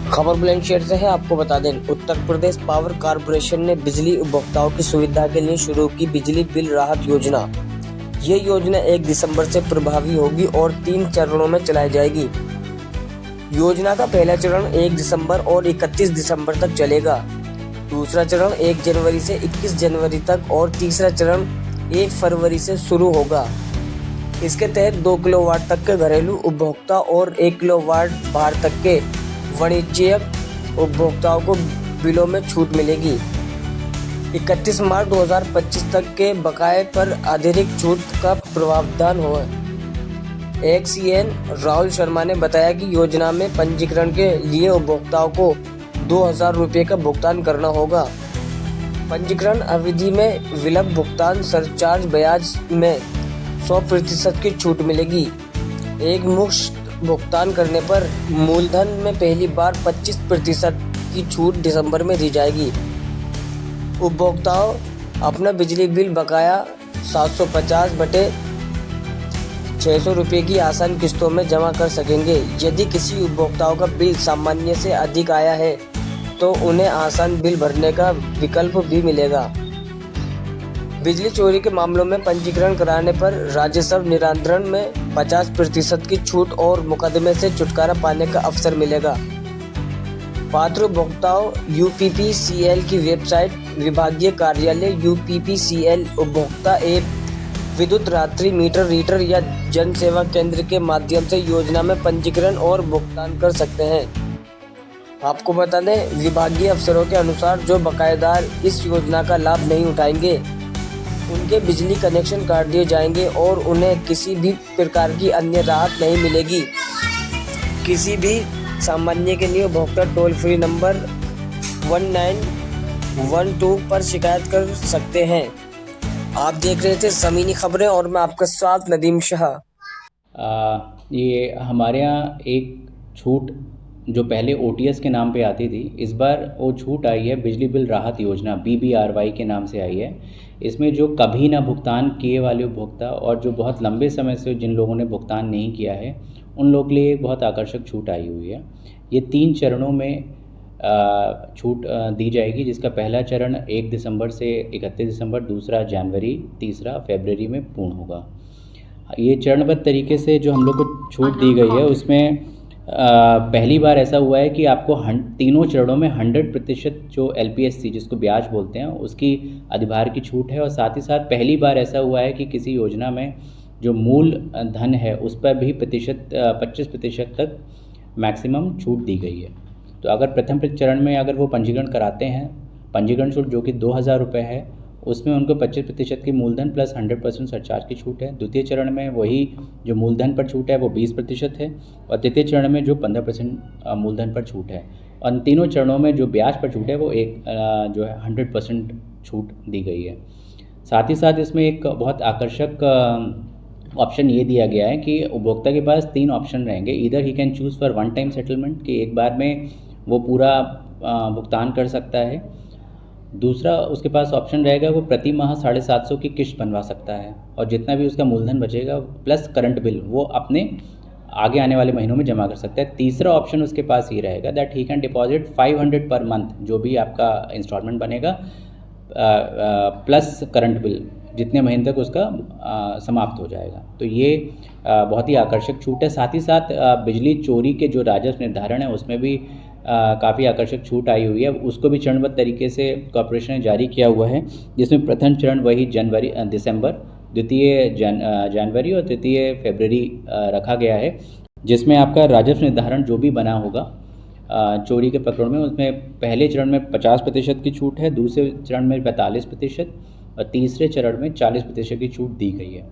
खबर बुलंदशहर से है। आपको बता दें, उत्तर प्रदेश पावर कॉर्पोरेशन ने बिजली उपभोक्ताओं की सुविधा के लिए शुरू की बिजली बिल राहत योजना। ये योजना 1 दिसंबर से प्रभावी होगी और 3 चरणों में चलाई जाएगी। योजना का पहला चरण 1 दिसंबर और 31 दिसंबर तक चलेगा। दूसरा चरण 1 जनवरी से 21 जनवरी तक और तीसरा चरण 1 फरवरी से शुरू होगा। इसके तहत 2 किलोवाट तक के घरेलू उपभोक्ता और 1 किलोवाट बाहर तक के वाणिज्यिक उपभोक्ताओं को बिलों में छूट मिलेगी। 31 मार्च 2025 तक के बकाये पर अतिरिक्त छूट का प्रावधान हो। एक्सईएन राहुल शर्मा ने बताया कि योजना में पंजीकरण के लिए उपभोक्ताओं को 2,000 रुपये का भुगतान करना होगा। पंजीकरण अवधि में विलंब भुगतान सरचार्ज ब्याज में 100% की छूट मिलेगी। एक मुश्त भुगतान करने पर मूलधन में पहली बार 25% की छूट दिसंबर में दी जाएगी। उपभोक्ताओं अपना बिजली बिल बकाया 750/600 रुपये की आसान किस्तों में जमा कर सकेंगे। यदि किसी उपभोक्ताओं का बिल सामान्य से अधिक आया है तो उन्हें आसान बिल भरने का विकल्प भी मिलेगा। बिजली चोरी के मामलों में पंजीकरण कराने पर राजस्व निरांतरण में 50% की छूट और मुकदमे से छुटकारा पाने का अवसर मिलेगा। पात्र उपभोक्ताओं यूपीपीसीएल की वेबसाइट, विभागीय कार्यालय यूपीपीसीएल उपभोक्ता ऐप, विद्युत रात्रि मीटर रीडर या जन सेवा केंद्र के माध्यम से योजना में पंजीकरण और भुगतान कर सकते हैं। आपको बता दें, विभागीय अफसरों के अनुसार जो बकायेदार इस योजना का लाभ नहीं उठाएंगे उनके बिजली कनेक्शन काट दिए जाएंगे और उन्हें किसी भी प्रकार की अन्य राहत नहीं मिलेगी। किसी भी सामान्य के लिए उपभोक्ता टोल फ्री नंबर 1912 पर शिकायत कर सकते हैं। आप देख रहे थे ज़मीनी खबरें और मैं आपका साथ नदीम शाह। ये हमारे यहाँ एक छूट जो पहले ओटीएस के नाम पे आती थी, इस बार वो छूट आई है बिजली बिल राहत योजना BBRY के नाम से आई है। इसमें जो कभी ना भुगतान किए वाले उपभोक्ता और जो बहुत लंबे समय से जिन लोगों ने भुगतान नहीं किया है उन लोगों के लिए एक बहुत आकर्षक छूट आई हुई है। ये 3 चरणों में छूट दी जाएगी, जिसका पहला चरण 1 दिसंबर से 31 दिसंबर, दूसरा जनवरी, तीसरा फरवरी में पूर्ण होगा। ये चरणबद्ध तरीके से जो हम लोग को छूट दी गई है उसमें पहली बार ऐसा हुआ है कि आपको तीनों चरणों में 100% जो LPSC जिसको ब्याज बोलते हैं उसकी अधिभार की छूट है। और साथ ही साथ पहली बार ऐसा हुआ है कि किसी योजना में जो मूल धन है उस पर भी 25% तक मैक्सिमम छूट दी गई है। तो अगर प्रथम चरण में अगर वो पंजीकरण कराते हैं, पंजीकरण शुल्क जो कि 2,000 रुपये है, उसमें उनको 25% की मूलधन प्लस 100% सरचार्ज की छूट है। द्वितीय चरण में वही जो मूलधन पर छूट है वो 20% है और तृतीय चरण में जो 15% मूलधन पर छूट है। और तीनों चरणों में जो ब्याज पर छूट है वो एक जो है 100% छूट दी गई है। साथ ही साथ इसमें एक बहुत आकर्षक ऑप्शन ये दिया गया है कि उपभोक्ता के पास 3 ऑप्शन रहेंगे। Either he can choose for one time settlement कि एक बार में वो पूरा भुगतान कर सकता है। दूसरा उसके पास ऑप्शन रहेगा वो प्रति माह 750 की किस्त बनवा सकता है और जितना भी उसका मूलधन बचेगा प्लस करंट बिल वो अपने आगे आने वाले महीनों में जमा कर सकता है। तीसरा ऑप्शन उसके पास ये रहेगा that he can deposit 500 per month, जो भी आपका इंस्टॉलमेंट बनेगा प्लस करंट बिल जितने महीने तक उसका समाप्त हो जाएगा। तो ये बहुत ही आकर्षक छूट है। साथ ही साथ बिजली चोरी के जो राजस्व निर्धारण है उसमें भी काफ़ी आकर्षक छूट आई हुई है। उसको भी चरणबद्ध तरीके से कॉर्पोरेशन ने जारी किया हुआ है, जिसमें प्रथम चरण वही दिसंबर, द्वितीय जनवरी और तृतीय फरवरी रखा गया है, जिसमें आपका राजस्व निर्धारण जो भी बना होगा चोरी के प्रकरण में उसमें पहले चरण में 50% की छूट है, दूसरे चरण में 45% और तीसरे चरण में 40% की छूट दी गई है।